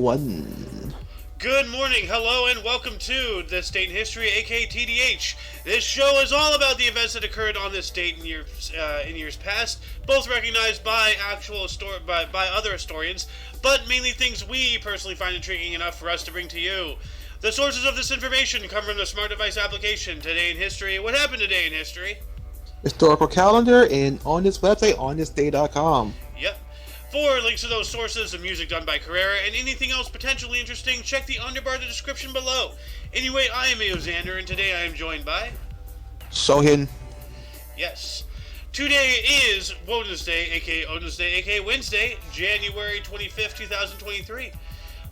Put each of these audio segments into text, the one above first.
41. Good morning, hello, and welcome to This Date in History, aka TDH. This show is all about the events that occurred on this date in years past, both recognized by by other historians, but mainly things we personally find intriguing enough for us to bring to you. The sources of this information come from the smart device application Today in History. What happened today in history? Historical calendar and on this website, onthisday.com. Yep. For links to those sources, the music done by Carrera, and anything else potentially interesting, check the underbar of the description below. Anyway, I am Eozander, and today I am joined by... Sohin. Yes. Today is Wednesday, aka Wednesday, January 25th, 2023.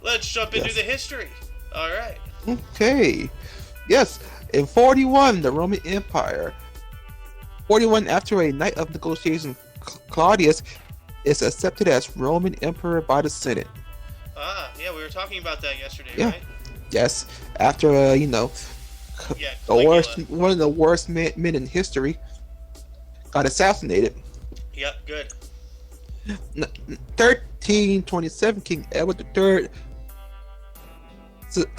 Let's jump into the history. Alright. Okay. Yes. In 41, the Roman Empire. 41, after a night of negotiation, Claudius is accepted as Roman Emperor by the Senate. Yeah, we were talking about that yesterday, right? Yes. After, one of the worst men in history got assassinated. Yep, good. 1327, King Edward III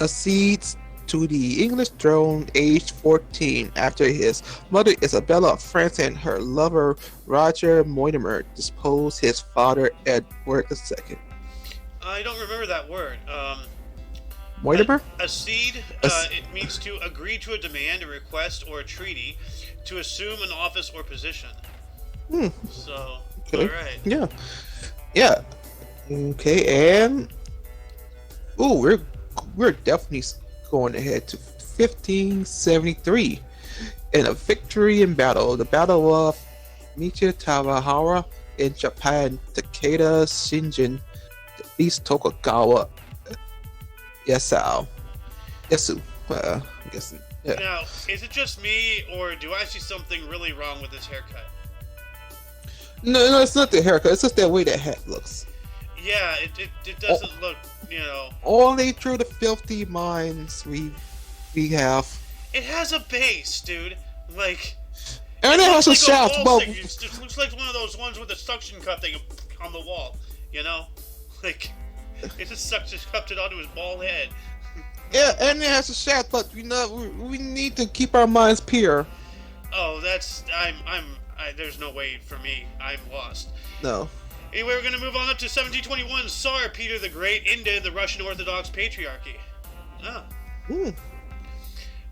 accedes to the English throne aged 14 after his mother Isabella of France and her lover Roger Mortimer deposed his father Edward II. I don't remember that word. Mortimer? Accede, it means to agree to a demand, a request, or a treaty, to assume an office or position. So, okay. Alright. Yeah. Okay, and we're definitely going ahead to 1573 in a victory in battle, the Battle of Michitawahara in Japan. Takeda Shingen defeats Tokugawa Yasu. I'm guessing. Yeah. Now, is it just me, or do I see something really wrong with this haircut? No, it's not the haircut. It's just that way that hat looks. Yeah, it doesn't look, Only through the filthy minds we have. It has a base, dude. Like, and it has a shaft. Well, it just looks like one of those ones with the suction cup thing on the wall. Like it just cupped it onto his bald head. Yeah, and it has a shaft, but we need to keep our minds pure. Oh, there's no way for me. I'm lost. No. Anyway, we're going to move on up to 1721. Tsar Peter the Great ended the Russian Orthodox Patriarchy.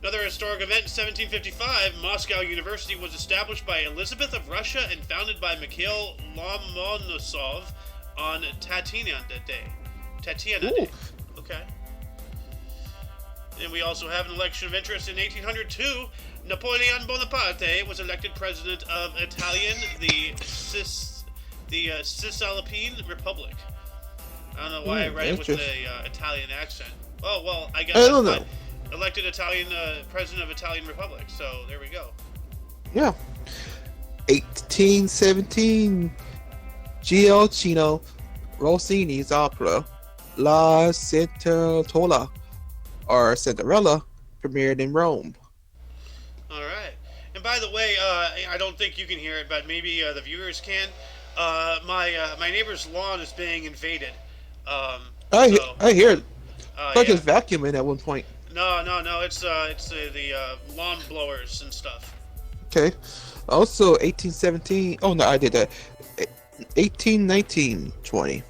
Another historic event in 1755, Moscow University was established by Elizabeth of Russia and founded by Mikhail Lomonosov on Tatiana Day. Okay. And we also have an election of interest in 1802. Napoleon Bonaparte was elected president of the Cisalpine Republic. I don't know why I read it with the Italian accent. Oh, well, I guess I know. Elected Italian president of Italian Republic. So there we go. Yeah. 1817, Gioacchino Rossini's opera La Cinderella premiered in Rome. All right. And by the way, I don't think you can hear it, but maybe the viewers can. My neighbor's lawn is being invaded. I hear it. Like it's vacuuming at one point. No. It's the lawn blowers and stuff. Okay. Also, 1817. Oh no, I did that. 1819, 20.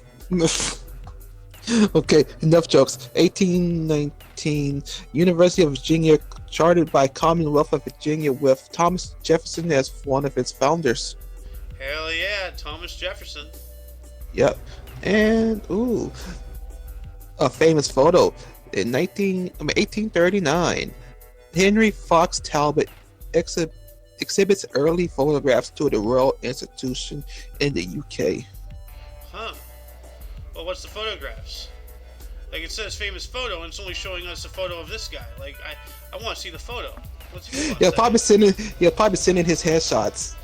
Okay, enough jokes. 1819, University of Virginia chartered by Commonwealth of Virginia with Thomas Jefferson as one of its founders. Hell yeah, Thomas Jefferson. Yep. And a famous photo in 1839. Henry Fox Talbot exhibits early photographs to the Royal Institution in the UK. Huh. Well, what's the photographs? Like, it says famous photo, and it's only showing us a photo of this guy. Like, I want to see the photo. He'll probably send in his headshots.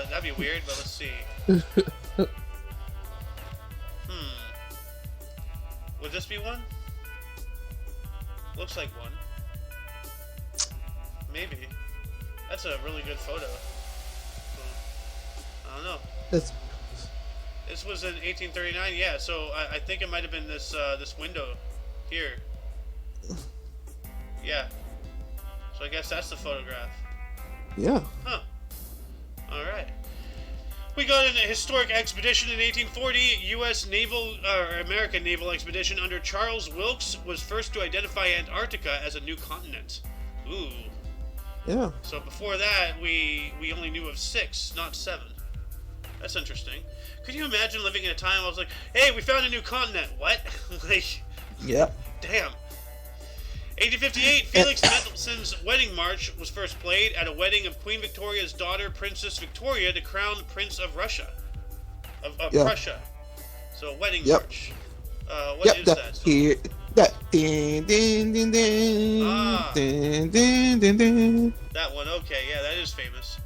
That'd be weird, but let's see. Would this be one? Looks like one. Maybe. That's a really good photo. I don't know. This was in 1839. Yeah, so I think it might have been this window here. Yeah. So I guess that's the photograph. Yeah. Huh. All right. We got an historic expedition in 1840. U.S. American naval expedition under Charles Wilkes was first to identify Antarctica as a new continent. Ooh. Yeah. So before that, we only knew of 6, not 7. That's interesting. Could you imagine living in a time I was like, hey, we found a new continent. What? Like, Yeah. damn. 1858, Felix Mendelssohn's Wedding March was first played at a wedding of Queen Victoria's daughter, Princess Victoria, the crowned Prince of Russia. Of Yeah. Prussia. So, Wedding Yep. March. What is that? Here, that din din din din Ah. din din din din. That one, okay, yeah, that is famous.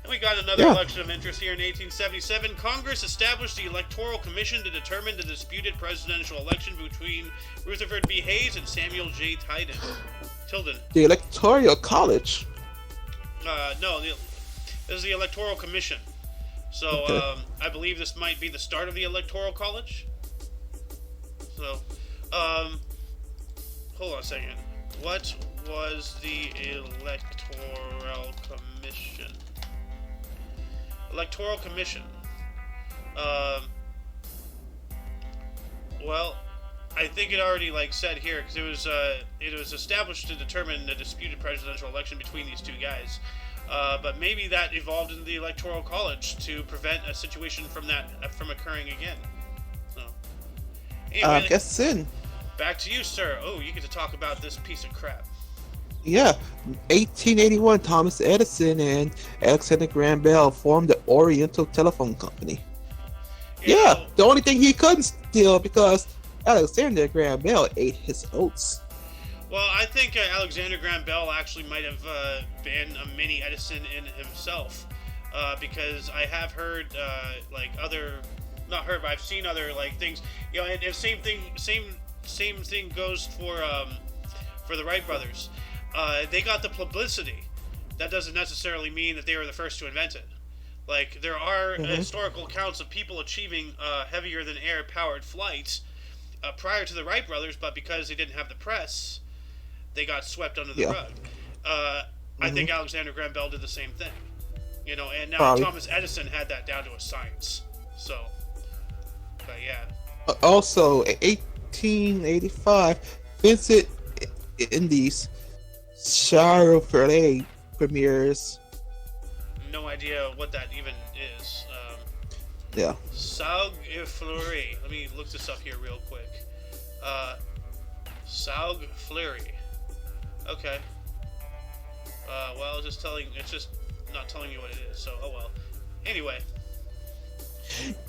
And we got another Yeah. election of interest here in 1877. Congress established the Electoral Commission to determine the disputed presidential election between Rutherford B. Hayes and Samuel J. Tilden. The Electoral College. No, this is the Electoral Commission. So Okay. I believe this might be the start of the Electoral College. So, hold on a second. What was the Electoral Commission? Electoral Commission. Well, I think it already said here because it was established to determine the disputed presidential election between these two guys. But maybe that evolved into the Electoral College to prevent a situation from occurring again. So, anyway, Guess in. back to you, sir. Oh, you get to talk about this piece of crap. Yeah, 1881, Thomas Edison and Alexander Graham Bell formed the Oriental Telephone Company. Yeah, the only thing he couldn't steal because Alexander Graham Bell ate his oats. Well, I think Alexander Graham Bell actually might have been a mini Edison in himself, because I have heard not heard, but I've seen other things. You know, and same thing goes for the Wright brothers. They got the publicity. That doesn't necessarily mean that they were the first to invent it. Like, there are historical accounts of people achieving heavier than air powered flights prior to the Wright brothers, but because they didn't have the press, they got swept under the rug. I think Alexander Graham Bell did the same thing. You know, and now Probably. Thomas Edison had that down to a science. So, but yeah. Also, 1885, Vincent Indies Charlotte premieres. No idea what that even is. Yeah. Saug Fleury. Let me look this up here real quick. Saug Fleury. Okay. Well, it's just not telling me what it is, so oh well. Anyway.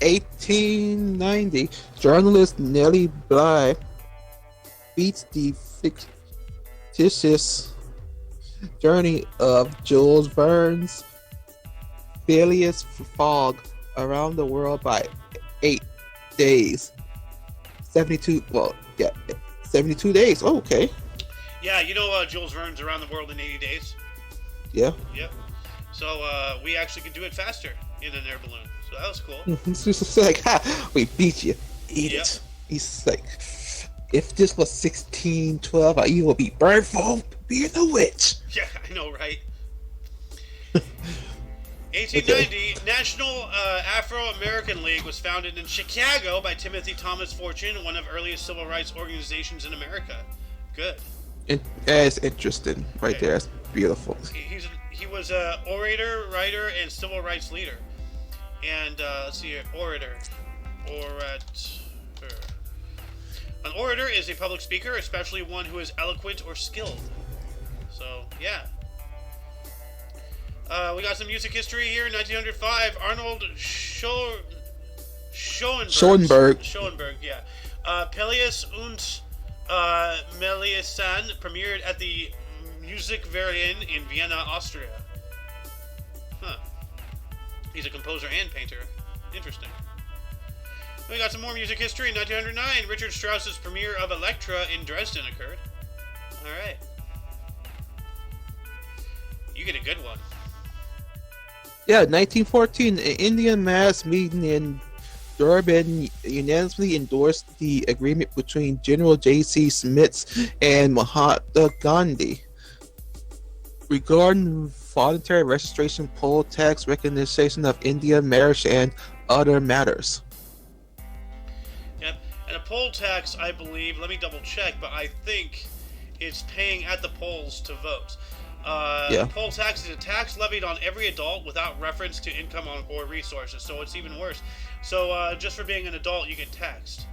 1890, journalist Nellie Bly beats the fictitious journey of Jules Verne's Phileas Fogg around the world by 8 days. 72 days. Oh, okay. Yeah, you know Jules Verne's around the world in 80 days? Yeah. Yep. So we actually could do it faster in an air balloon. So that was cool. It's just like, ha, we beat you. Eat Yep. it. He's like, if this was 1612, you will be burned for being a witch. Yeah, I know, right? 1890, National Afro-American League was founded in Chicago by Timothy Thomas Fortune, one of earliest civil rights organizations in America. Good. That's interesting, right Okay. there. That's beautiful. He was an orator, writer, and civil rights leader. And let's see here, orator. An orator is a public speaker, especially one who is eloquent or skilled. So, yeah. We got some music history here. In 1905, Arnold Schoenberg, yeah. Pelleas und Meliasan premiered at the Musikverein in Vienna, Austria. Huh. He's a composer and painter. Interesting. We got some more music history. In 1909, Richard Strauss's premiere of Elektra in Dresden occurred. Alright. You get a good one. Yeah, 1914, an Indian mass meeting in Durban unanimously endorsed the agreement between General J.C. Smith and Mahatma Gandhi regarding voluntary registration, poll tax, recognition of Indian marriage, and other matters. Yep. And a poll tax, I believe, let me double check, but I think it's paying at the polls to vote. Yeah. A poll tax is a tax levied on every adult without reference to income or resources, so it's even worse. So just for being an adult, you get taxed.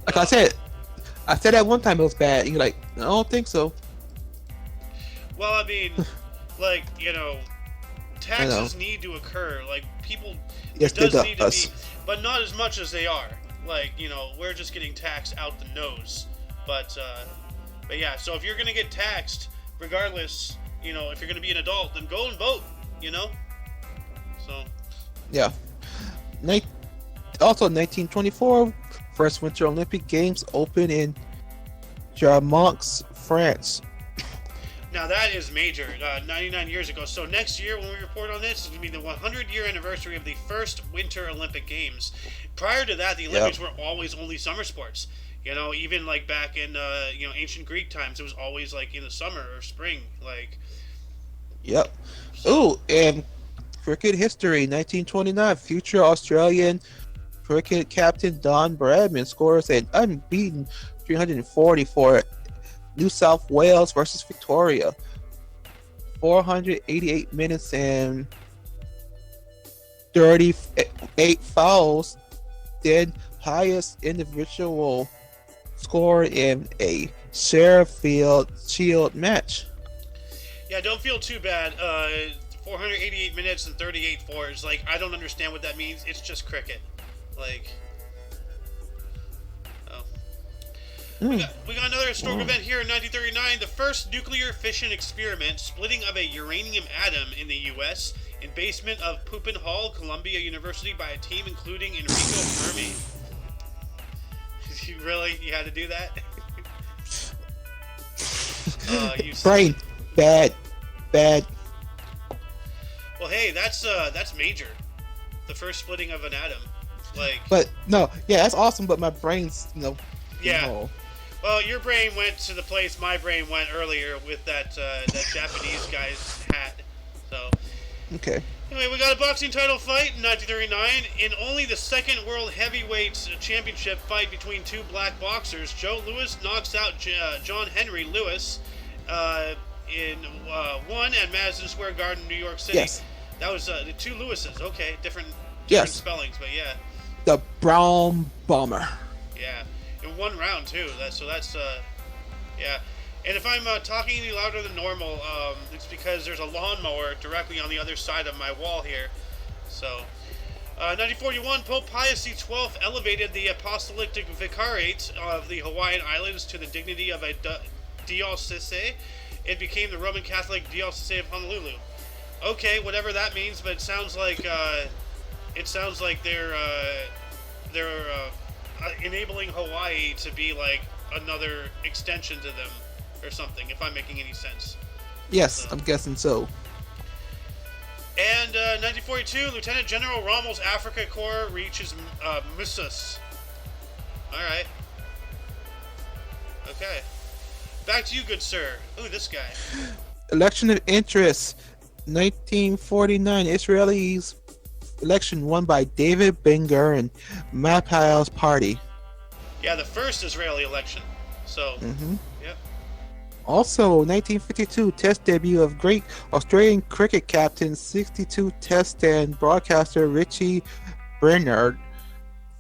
Like I said that one time it was bad. And you're like, I don't think so. Well, I mean, like, you know, taxes need to occur. Like, people, yes, there does need to be, but not as much as they are. Like, you know, we're just getting taxed out the nose. But yeah, so if you're going to get taxed, regardless, you know, if you're going to be an adult, then go and vote, you know? So. Yeah. Also, 1924, first Winter Olympic Games open in Jarmonx, France. Now that is major, 99 years ago. So next year when we report on this, it's going to be the 100-year anniversary of the first Winter Olympic Games. Prior to that, the Olympics were always only summer sports. You know, even like back in, you know, ancient Greek times, it was always like in the summer or spring. Like. Yep. Oh, and cricket history, 1929, future Australian cricket captain Don Bradman scores an unbeaten 340 for New South Wales versus Victoria. 488 minutes and 38 fouls, then highest individual score in a Sheffield Shield match. Yeah, don't feel too bad. 488 minutes and 38 fours. Like, I don't understand what that means. It's just cricket. Like, we got another historic event here in 1939. The first nuclear fission experiment, splitting of a uranium atom in the U.S. in basement of Pupin Hall, Columbia University, by a team including Enrico Fermi. Really? You had to do that? Brain. Bad. Well, hey, that's major. The first splitting of an atom. Like. But no, yeah, that's awesome. But my brain's, you know. Yeah. No. Well, your brain went to the place my brain went earlier with that Japanese guy's hat. So. Okay. Anyway, we got a boxing title fight in 1939. In only the second World Heavyweight Championship fight between two black boxers, Joe Louis knocks out John Henry Lewis in one at Madison Square Garden, New York City. Yes. That was the two Lewises. Okay, different spellings, but yeah. The Brown Bomber. Yeah, in one round too. That's yeah. And if I'm talking any louder than normal, it's because there's a lawnmower directly on the other side of my wall here. So, 1941, Pope Pius XII elevated the apostolic vicariate of the Hawaiian Islands to the dignity of a diocese. It became the Roman Catholic Diocese of Honolulu. Okay, whatever that means, but it sounds like they're enabling Hawaii to be like another extension to them or something, if I'm making any sense. Yes, so. I'm guessing so. And 1942, Lieutenant General Rommel's Africa Corps reaches Missus. Alright. Okay. Back to you, good sir. Ooh, this guy. Election of interest. 1949, Israelis election won by David Ben-Gurion, Mapai's party. Yeah, the first Israeli election. So, yep. Also, 1952, test debut of great Australian cricket captain, 62 test and broadcaster Richie Bernard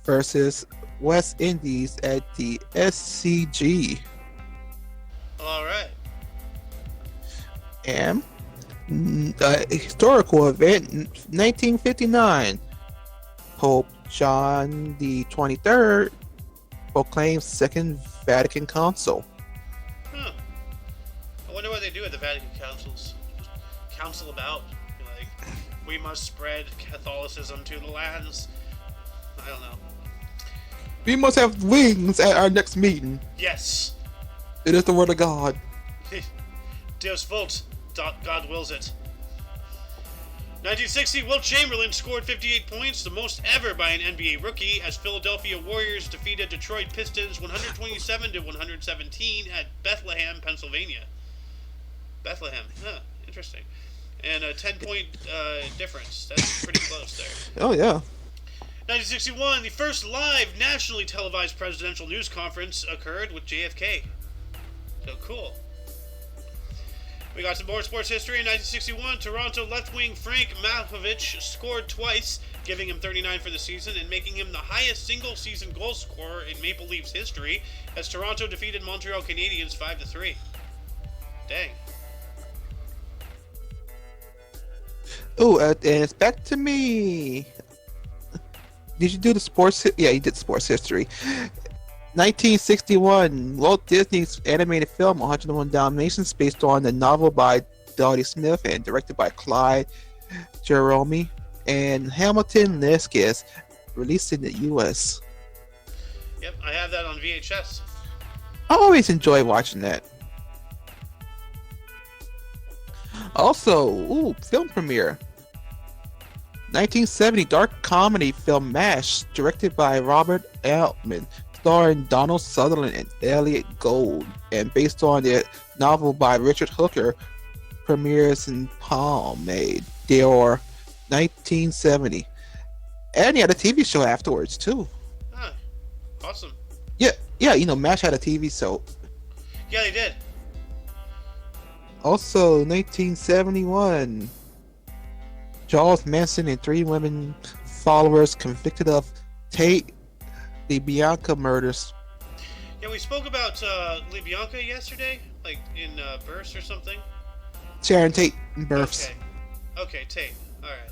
versus West Indies at the SCG. All right. And historical event, 1959, Pope John the 23rd proclaims Second Vatican Council. Huh. I wonder what they do at the Vatican Councils. Council about? Like, we must spread Catholicism to the lands. I don't know. We must have wings at our next meeting. Yes. It is the word of God. Deus vult. God wills it. 1960, Wilt Chamberlain scored 58 points, the most ever by an NBA rookie, as Philadelphia Warriors defeated Detroit Pistons 127 to 117 at Bethlehem, Pennsylvania. Bethlehem, interesting. And a 10-point difference. That's pretty close there. Oh, yeah. 1961, the first live nationally televised presidential news conference occurred with JFK. So cool. We got some more sports history. In 1961, Toronto left-wing Frank Mahovich scored twice, giving him 39 for the season and making him the highest single-season goal scorer in Maple Leafs history, as Toronto defeated Montreal Canadiens 5-3. Dang. Oh, and it's back to me. Did you do the sports? Yeah, you did sports history. 1961, Walt Disney's animated film 101 Dalmatians, based on the novel by Dottie Smith and directed by Clyde Jerome and Hamilton Leskis, released in the U.S. Yep, I have that on VHS. I always enjoy watching that. Also, film premiere. 1970 dark comedy film MASH, directed by Robert Altman, starring Donald Sutherland and Elliot Gould, and based on the novel by Richard Hooker, premieres in Palm d'Or 1970. And he had a TV show afterwards too. Ah, awesome. Yeah, MASH had a TV show. Yeah, they did. Also, 1971, Charles Manson and 3 women followers convicted of Tate LaBianca murders. Yeah, we spoke about LaBianca yesterday, like in Verse or something. Sharon Tate births. Okay, Tate. All right.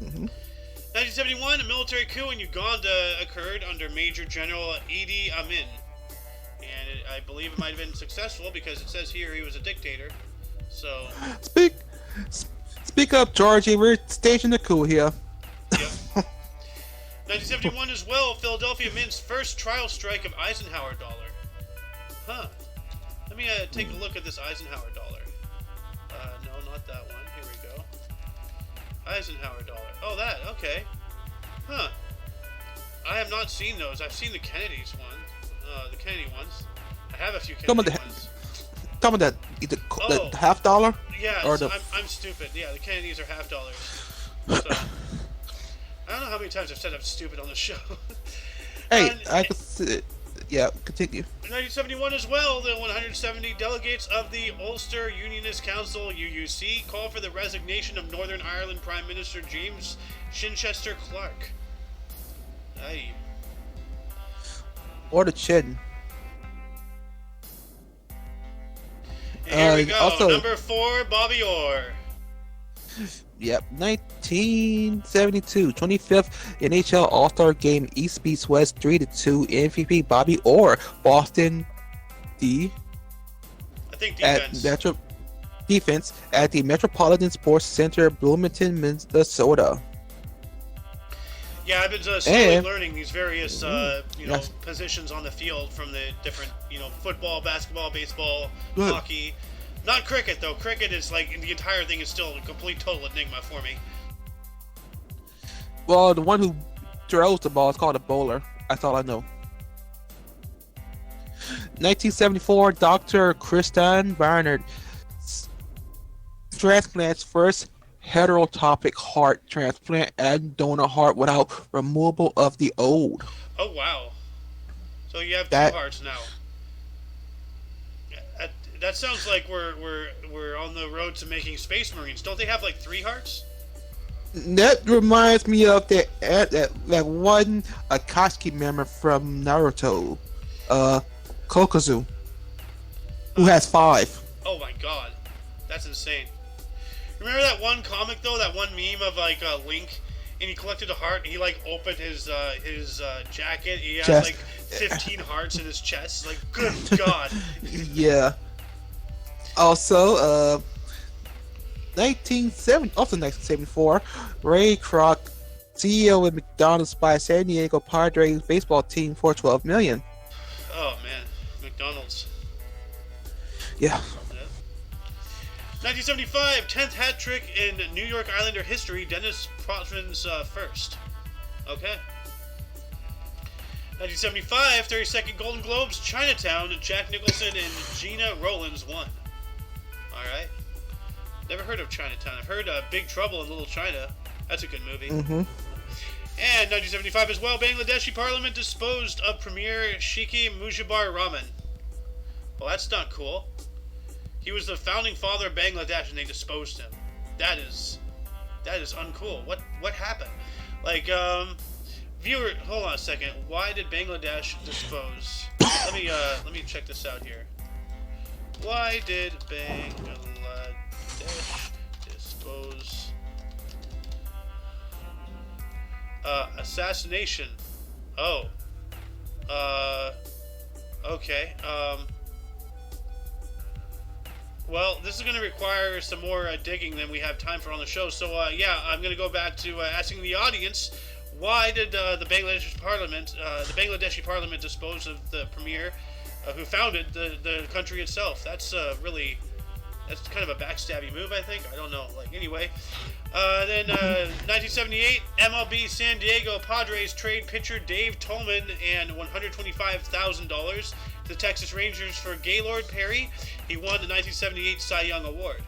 1971, a military coup in Uganda occurred under Major General Idi Amin. And I believe it might have been successful because it says here he was a dictator. So. Speak up, Georgie. We're staging the coup here. Yep. 1971 as well, Philadelphia mints first trial strike of Eisenhower dollar. Huh. Let me take a look at this Eisenhower dollar. No, not that one. Here we go. Eisenhower dollar. Oh, that. Okay. Huh. I have not seen those. I've seen the Kennedy's one. The Kennedy ones. I have a few Kennedy ones. Tell me that the $half. Yeah, or I'm stupid. Yeah, the Kennedys are $half. So I don't know how many times I've said I'm stupid on the show. Hey, yeah, continue. In 1971 as well, the 170 delegates of the Ulster Unionist Council (UUC) call for the resignation of Northern Ireland Prime Minister James Chichester Clark. Aye. Or the chin. Here we go. Also, number 4, Bobby Orr. Yep, 1972, 25th NHL All-Star Game, East beats West 3-2. MVP Bobby Orr, Boston I think defense. Defense at the Metropolitan Sports Center, Bloomington, Minnesota. Yeah, I've been slowly learning these various, positions on the field from the different, football, basketball, baseball, hockey. Not cricket, though. Cricket is the entire thing is still a complete total enigma for me. Well, the one who throws the ball is called a bowler. That's all I know. 1974, Dr. Kristen Barnard transplants first heterotopic heart transplant and donor heart without removal of the old. Oh, wow. So you have 2 hearts now. That sounds like we're on the road to making Space Marines. Don't they have 3 hearts? That reminds me of that one Akatsuki member from Naruto, Kokuzu, who has 5. Oh my god, that's insane. Remember that one comic though, that one meme of Link, and he collected a heart, and he opened his jacket, and he has 15 hearts in his chest. Good god. Yeah. Also, 1974, Ray Kroc, CEO of McDonald's, buys San Diego Padres baseball team for $12 million. Oh man, McDonald's. Yeah. 1975, 10th hat trick in New York Islander history, Dennis Rodman's first. Okay. 1975, 32nd Golden Globes, Chinatown, Jack Nicholson and Gina Rowlands won. Alright. Never heard of Chinatown. I've heard Big Trouble in Little China. That's a good movie. Mm-hmm. And 1975 as well, Bangladeshi parliament disposed of Premier Sheikh Mujibur Rahman. Well, that's not cool. He was the founding father of Bangladesh, and they disposed him. That is uncool. What happened? Like, viewer, hold on a second. Why did Bangladesh dispose? Let me check this out here. Why did Bangladesh dispose? Assassination. Oh. Okay. Well, this is going to require some more digging than we have time for on the show. So, yeah, I'm going to go back to asking the audience, why did the Bangladeshi Parliament dispose of the premier who founded the country itself? That's kind of a backstabby move, I think. I don't know. Like, anyway. Then 1978, MLB San Diego Padres trade pitcher Dave Tolman and $125,000 to the Texas Rangers for Gaylord Perry. He won the 1978 Cy Young Award.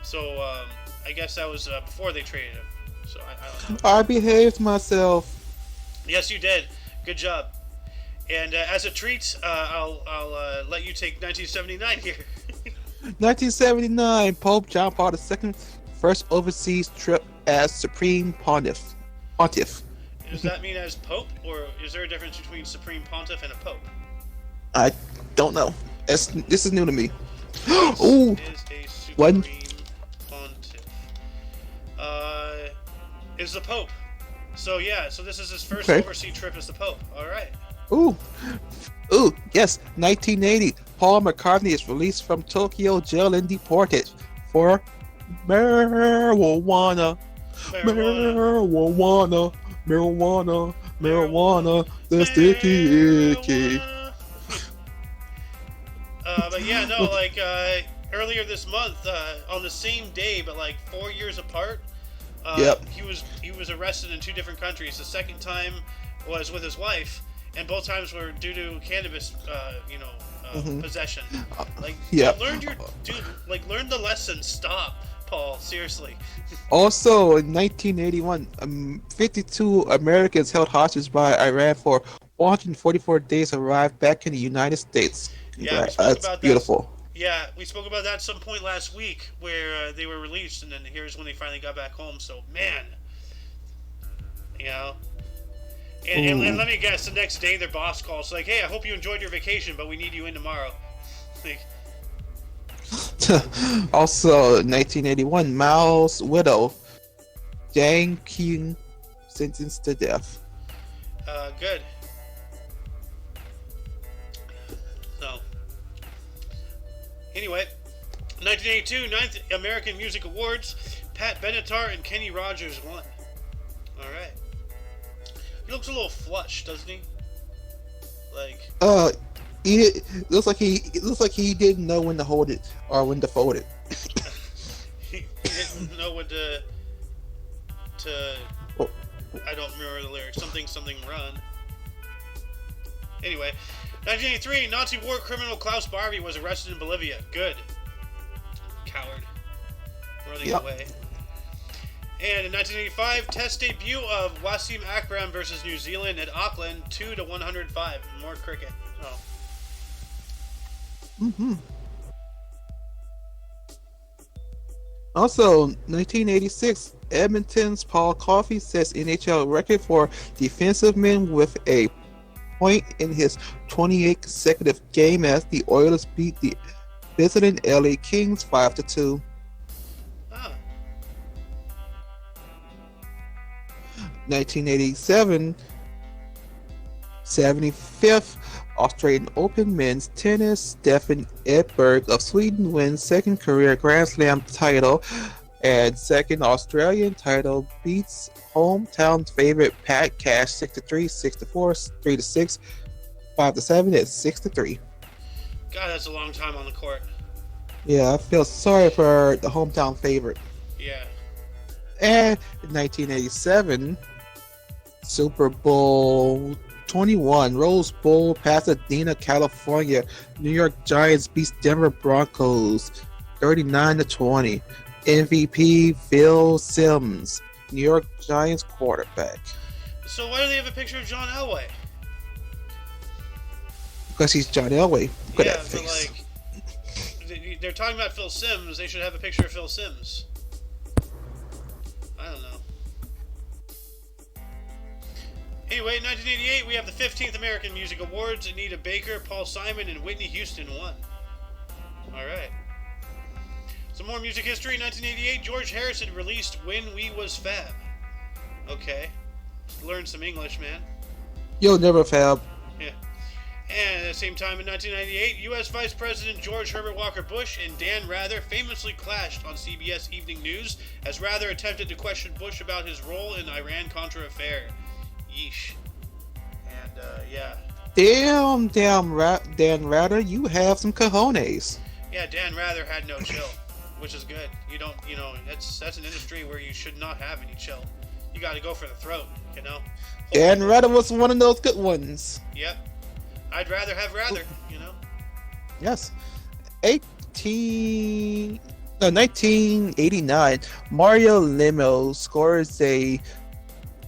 So, I guess that was before they traded him. So, I don't know. I behaved myself. Yes, you did. Good job. And as a treat, I'll let you take 1979 here. 1979, Pope John Paul II, first overseas trip as Supreme Pontiff. Does that mean as Pope, or is there a difference between Supreme Pontiff and a Pope? I don't know. This is new to me. Ooh, is a Supreme Pontiff. Is the Pope. So yeah, so this is his first overseas trip as the Pope. All right. Ooh, yes. 1980, Paul McCartney is released from Tokyo jail and deported for marijuana, the sticky icky. But yeah, no, like earlier this month, on the same day, but like 4 years apart, he was arrested in 2 different countries. The second time was with his wife, and both times were due to cannabis, possession. Like, learn the lesson. Stop, Paul. Seriously. Also, in 1981, 52 Americans held hostage by Iran for 144 days arrived back in the United States. Yeah, that's beautiful. Yeah, we spoke about that at some point last week where they were released, and then here's when they finally got back home. So, man, you know. And let me guess, the next day their boss calls like, "Hey, I hope you enjoyed your vacation, but we need you in tomorrow." Like, also, 1981, Mao's widow, Jiang Qing, sentenced to death. Good. So, anyway, 1982, 9th American Music Awards, Pat Benatar and Kenny Rogers won. All right. He looks a little flushed, doesn't he? Like. It looks like he didn't know when to hold it or when to fold it. he didn't know when to. Oh. I don't remember the lyrics. Something run. Anyway, 1983, Nazi war criminal Klaus Barbie was arrested in Bolivia. Good. Coward. Running away. And in 1985, test debut of Wasim Akram versus New Zealand at Auckland, 2-105. More cricket. Oh. Mm-hmm. Also, 1986, Edmonton's Paul Coffey sets NHL record for defensive men with a point in his 28th consecutive game as the Oilers beat the visiting LA Kings 5-2. 1987, 75th Australian Open men's tennis, Stefan Edberg of Sweden wins second career Grand Slam title and second Australian title, beats hometown favorite Pat Cash 6-3, 6-4, 3-6, 5-7, and 6-3. God, that's a long time on the court. Yeah, I feel sorry for the hometown favorite. Yeah. And in 1987, Super Bowl 21, Rose Bowl, Pasadena, California. New York Giants beats Denver Broncos 39-20. MVP Phil Simms, New York Giants quarterback. So why do they have a picture of John Elway? Because he's John Elway. Look at that Yeah, but face. like they're talking about Phil Simms. They should have a picture of Phil Simms. I don't know. Anyway, in 1988, we have the 15th American Music Awards. Anita Baker, Paul Simon, and Whitney Houston won. All right. Some more music history. In 1988, George Harrison released "When We Was Fab." Okay, learn some English, man. You'll never fab. Yeah. And at the same time, in 1998, U.S. Vice President George Herbert Walker Bush and Dan Rather famously clashed on CBS Evening News as Rather attempted to question Bush about his role in the Iran-Contra affair. Yeesh. And, yeah. Dan Rather, you have some cojones. Yeah, Dan Rather had no chill, which is good. You don't, that's an industry where you should not have any chill. You gotta go for the throat, you know? Dan Rather was one of those good ones. Yep. I'd rather have rather, Yes. 1989, Mario Lemieux scores a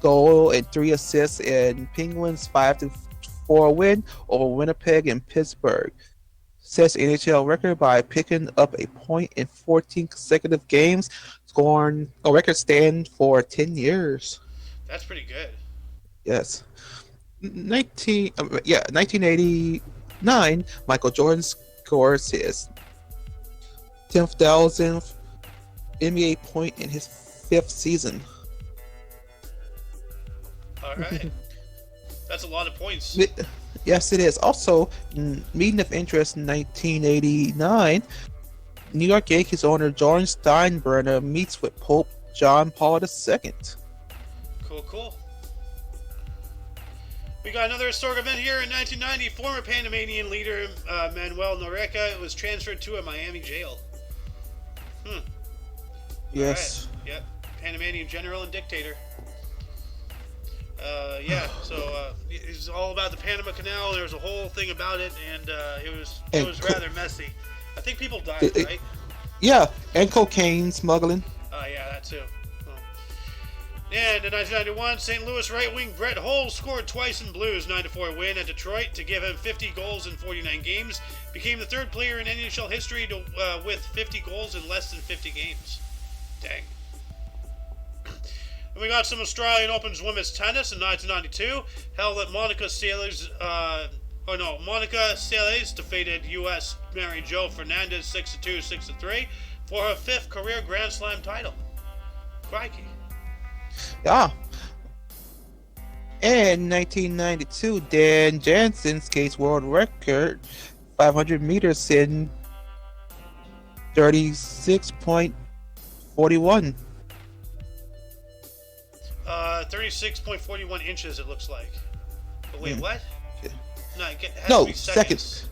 goal and 3 assists in Penguins 5-4 win over Winnipeg and Pittsburgh. Sets NHL record by picking up a point in 14 consecutive games, scoring a record stand for 10 years. That's pretty good. Yes. 1989, Michael Jordan scores his 10,000th NBA point in his 5th season. All right. That's a lot of points. Yes, it is. Also, meeting of interest in 1989, New York Yankees owner George Steinbrenner meets with Pope John Paul II. Cool. We got another historic event here in 1990. Former Panamanian leader Manuel Noriega was transferred to a Miami jail. Yes. Right. Yep. Panamanian general and dictator. It's all about the Panama Canal. There was a whole thing about it, and it was rather messy. I think people died, right? Yeah, and cocaine smuggling. Yeah, that too. And in 1991, St. Louis right wing Brett Hull scored twice in Blues' 9-4 win at Detroit to give him 50 goals in 49 games. Became the third player in NHL history with 50 goals in less than 50 games. Dang. And we got some Australian Open women's tennis in 1992. Held at Monica Seles. Monica Seles defeated U.S. Mary Jo Fernandez 6-2, 6-3 for her 5th career Grand Slam title. Crikey. Yeah. And 1992, Dan Jansen skates world record 500 meters in 36.41. 36.41 inches, it looks like. But wait, what? No, it has No, to be seconds. seconds.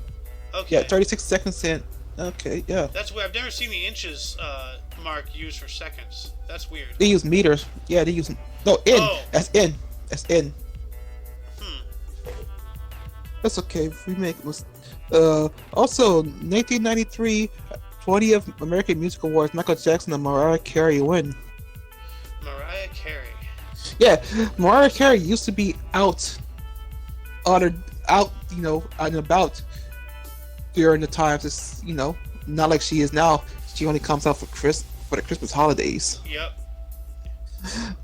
Okay. Yeah, 36 seconds in. Okay, yeah. That's weird. I've never seen the inches mark used for seconds. That's weird. They use meters. Yeah, they use in. That's in. That's okay. We make also 1993 20th American Music Awards. Michael Jackson and Mariah Carey win. Mariah Carey. Yeah, Mariah Carey used to be out and about during the times. It's not like she is now. She only comes out for the Christmas holidays. Yep.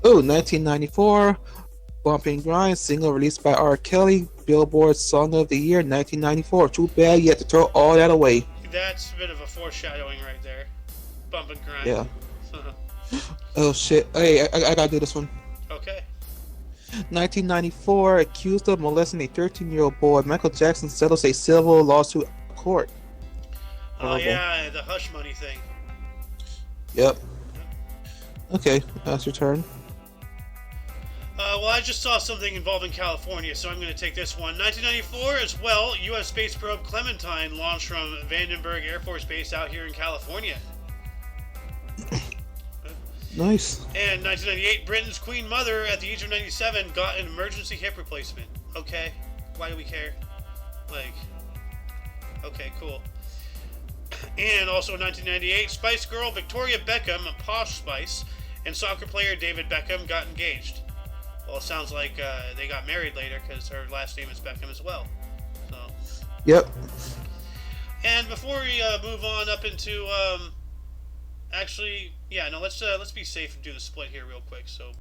Oh, 1994, Bump and Grind single released by R. Kelly, Billboard Song of the Year, 1994. Too bad you had to throw all that away. That's a bit of a foreshadowing right there. Bump and Grind. Yeah. Oh shit. Hey, I gotta do this one. Okay. 1994, accused of molesting a 13-year-old boy, Michael Jackson settles a civil lawsuit in court. Oh yeah, the hush money thing. Yep. Okay, that's your turn. Well, I just saw something involving California, so I'm going to take this one. 1994 as well, U.S. space probe Clementine launched from Vandenberg Air Force Base out here in California. Nice. And 1998, Britain's Queen Mother, at the age of 97, got an emergency hip replacement. Okay, why do we care? Like, okay, cool. And also in 1998, Spice Girl Victoria Beckham, Posh Spice, and soccer player David Beckham got engaged. Well, it sounds like they got married later because her last name is Beckham as well. So. Yep. And before we move on up into, actually, yeah, no, let's be safe and do the split here real quick. So